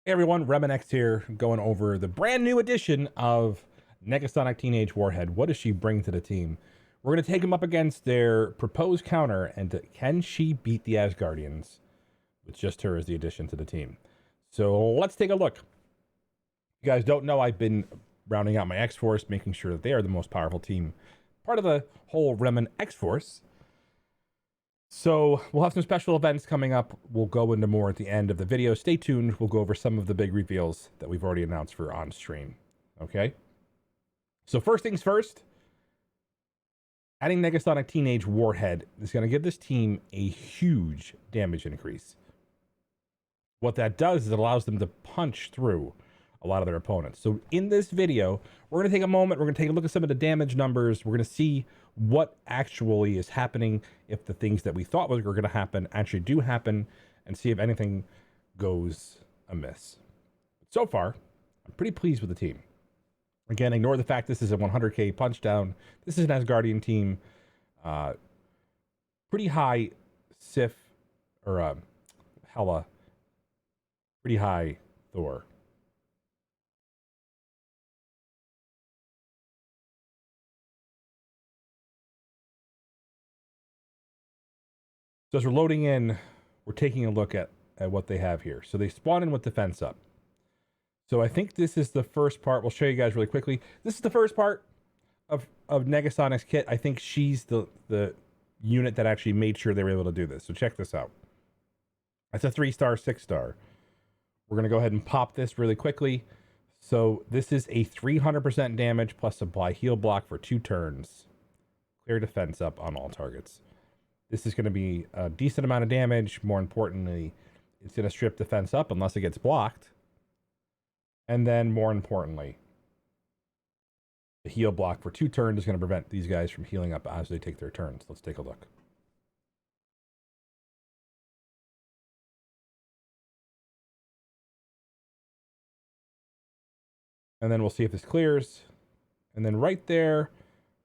Hey everyone, Remenex here, going over the brand new edition of Negasonic Teenage Warhead. What does she bring to the team? We're going to take them up against their proposed counter, and can she beat the Asgardians with just her as the addition to the team? So let's take a look. If you guys don't know, I've been rounding out my Xforce, making sure that they are the most powerful team, part of the whole Remen Xforce. So we'll have some special events coming up. We'll go into more at the end of the video. Stay tuned. We'll go over some of the big reveals that we've already announced for on stream. Okay. So first things first, adding Negasonic Teenage Warhead is going to give this team a huge damage increase. What that does is it allows them to punch through a lot of their opponents. So in this video, we're going to take a moment. We're going to take a look at some of the damage numbers. We're going to see what actually is happening, if the things that we thought were going to happen actually do happen, and see if anything goes amiss. So far, I'm pretty pleased with the team. Again, ignore the fact this is a 100k punch down. This is an Asgardian team. Pretty high Sif, or Hela. Pretty high Thor. So as we're loading in, we're taking a look at what they have here. So they spawn in with defense up. So I think this is the first part. We'll show you guys really quickly. This is the first part of Negasonic's kit. I think she's the unit that actually made sure they were able to do this. So check this out. That's a 3-star, 6-star. We're going to go ahead and pop this really quickly. So this is a 300% damage plus apply heal block for 2 turns. Clear defense up on all targets. This is going to be a decent amount of damage. More importantly, it's going to strip defense up unless it gets blocked. And then, more importantly, the heal block for 2 turns is going to prevent these guys from healing up as they take their turns. Let's take a look. And then we'll see if this clears. And then right there,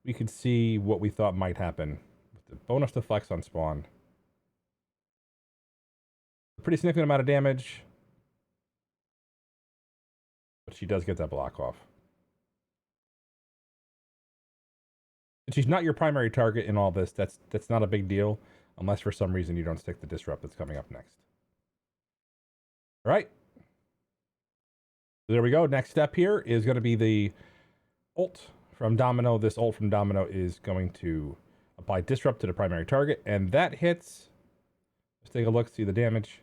we could see what we thought might happen with the bonus to flex on spawn. A pretty significant amount of damage. But she does get that block off. And she's not your primary target in all this. That's not a big deal, unless for some reason you don't stick the disrupt that's coming up next. All right. So there we go. Next step here is going to be the ult from Domino. This ult from Domino is going to apply disrupt to the primary target, and that hits. Let's take a look, see the damage.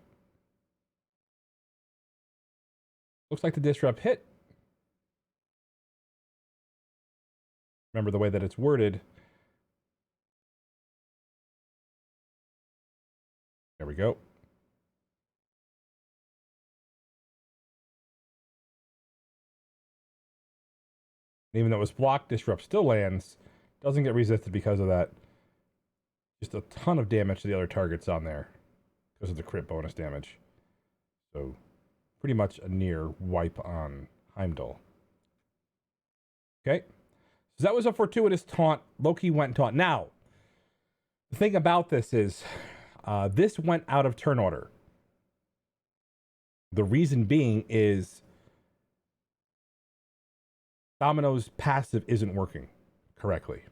Looks like the disrupt hit. Remember the way that it's worded. There we go. And even though it was blocked, disrupt still lands. Doesn't get resisted because of that. Just a ton of damage to the other targets on there because of the crit bonus damage. So pretty much a near wipe on Heimdall. Okay. So that was a fortuitous taunt. Loki went taunt. Now, the thing about this is this went out of turn order. The reason being is Domino's passive isn't working correctly.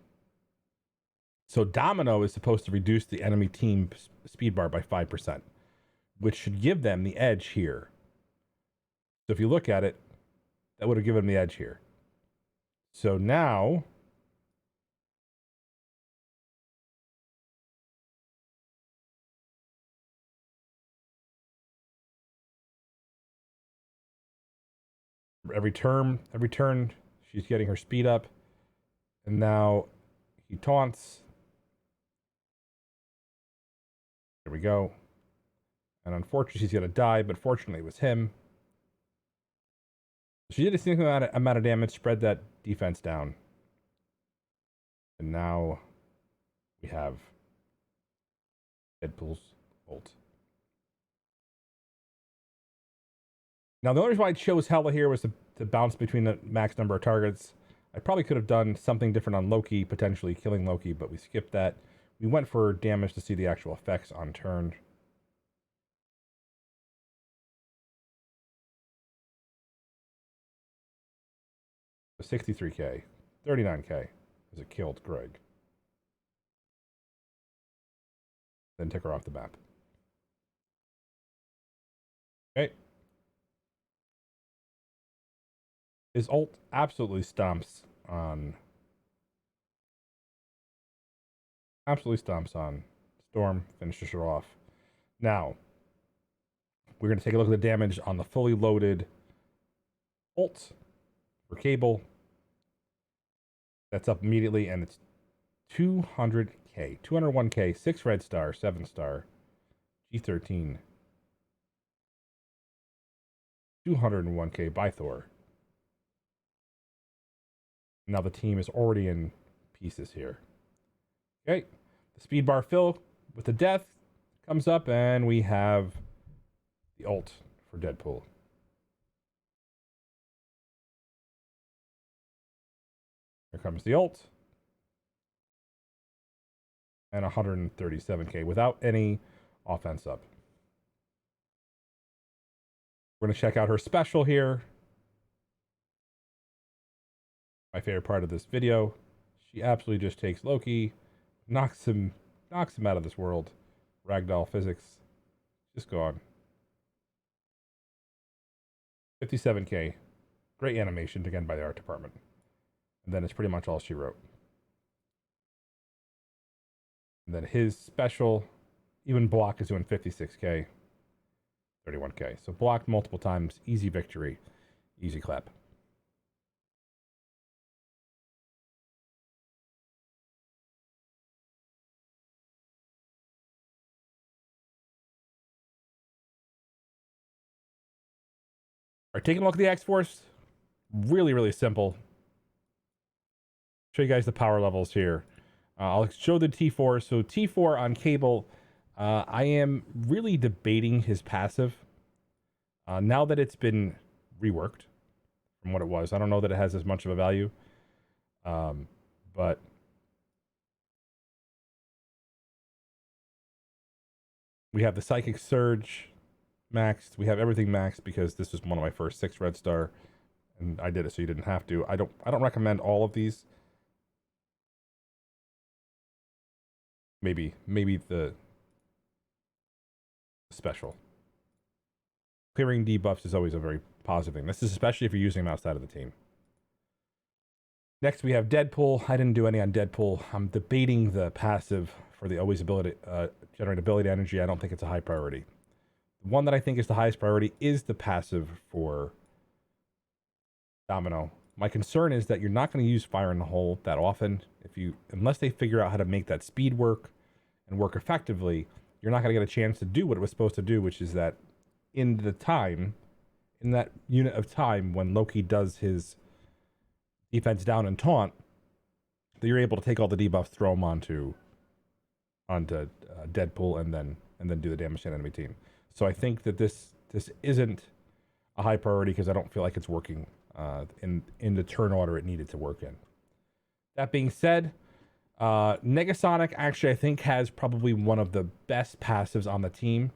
So Domino is supposed to reduce the enemy team speed bar by 5%, which should give them the edge here. So if you look at it, that would have given them the edge here. So now every turn she's getting her speed up, and now he taunts. There we go. And unfortunately, she's gonna die, but fortunately, it was him. She did a significant amount of damage, spread that defense down, and now we have Deadpool's ult. Now, the only reason why I chose Hela here was to bounce between the max number of targets. I probably could have done something different on Loki, potentially killing Loki, but we skipped that. We went for damage to see the actual effects on turn. 63k, 39k as it killed Greg. Then took her off the map. Okay. His ult absolutely stomps on Storm, finishes her off. Now, we're going to take a look at the damage on the fully loaded ult for Cable. That's up immediately, and it's 200k, 201k, 6 red star, 7 star, G13, 201k by Thor. Now the team is already in pieces here. Okay, the speed bar fill with the death comes up, and we have the ult for Deadpool. Here comes the ult. And 137k without any offense up. We're going to check out her special here. My favorite part of this video. She absolutely just takes Loki, knocks him out of this world. Ragdoll physics. Just gone. 57k. Great animation, again, by the art department. And then it's pretty much all she wrote. And then his special, even block, is doing 56k, 31k. So blocked multiple times, easy victory, easy clap. All right, taking a look at the Xforce. Really, really simple. Show you guys the power levels here. I'll show the T4. So T4 on Cable, I am really debating his passive. Now that it's been reworked from what it was, I don't know that it has as much of a value. But we have the Psychic Surge maxed. We have everything maxed because this was one of my first 6 red star, and I did it so you didn't have to. I don't recommend all of these. Maybe the special. Clearing debuffs is always a very positive thing. This is especially if you're using them outside of the team. Next, we have Deadpool. I didn't do any on Deadpool. I'm debating the passive for the always ability, generate ability energy. I don't think it's a high priority. The one that I think is the highest priority is the passive for Domino. My concern is that you're not going to use Fire in the Hole that often. Unless they figure out how to make that speed work and work effectively, you're not going to get a chance to do what it was supposed to do, which is that in that unit of time when Loki does his defense down and taunt, that you're able to take all the debuffs, throw them onto Deadpool, and then do the damage to the enemy team. So I think that this isn't a high priority because I don't feel like it's working in the turn order it needed to work in. That being said, Negasonic actually I think has probably one of the best passives on the team.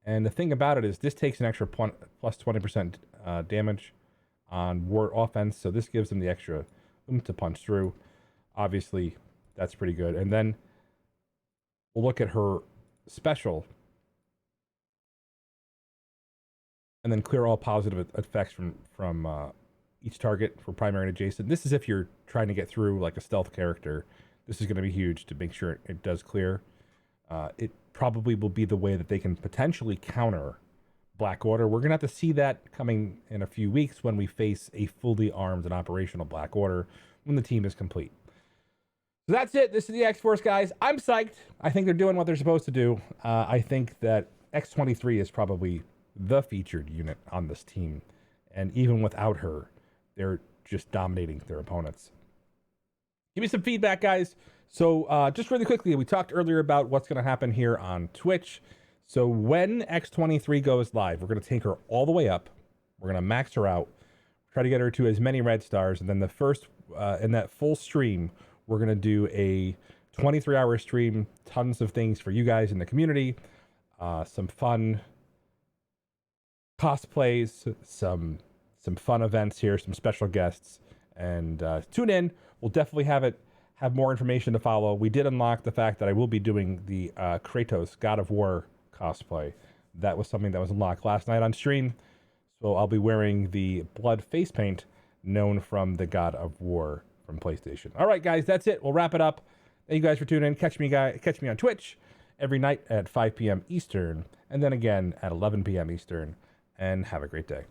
And the thing about it is this takes an extra plus 20% damage on war offense. So this gives them the extra oomph to punch through. Obviously, that's pretty good. And then we'll look at her special. And then clear all positive effects from each target for primary and adjacent. This is if you're trying to get through like a stealth character. This is going to be huge to make sure it does clear. It probably will be the way that they can potentially counter Black Order. We're going to have to see that coming in a few weeks when we face a fully armed and operational Black Order when the team is complete. So that's it. This is the Xforce, guys. I'm psyched. I think they're doing what they're supposed to do. I think that X23 is probably the featured unit on this team. And even without her, they're just dominating their opponents. Give me some feedback, guys. So just really quickly, we talked earlier about what's going to happen here on Twitch. So when X23 goes live, we're going to take her all the way up. We're going to max her out, try to get her to as many red stars. And then the first, in that full stream, we're going to do a 23-hour stream, tons of things for you guys in the community, some fun cosplays, some fun events here, some special guests, And tune in. We'll definitely have more information to follow. We did unlock the fact that I will be doing the Kratos God of War cosplay. That was something that was unlocked last night on stream. So I'll be wearing the blood face paint known from the God of War from PlayStation. All right, guys, that's it. We'll wrap it up. Thank you guys for tuning in. Catch me on Twitch every night at 5 p.m. Eastern, and then again at 11 p.m. Eastern. And have a great day.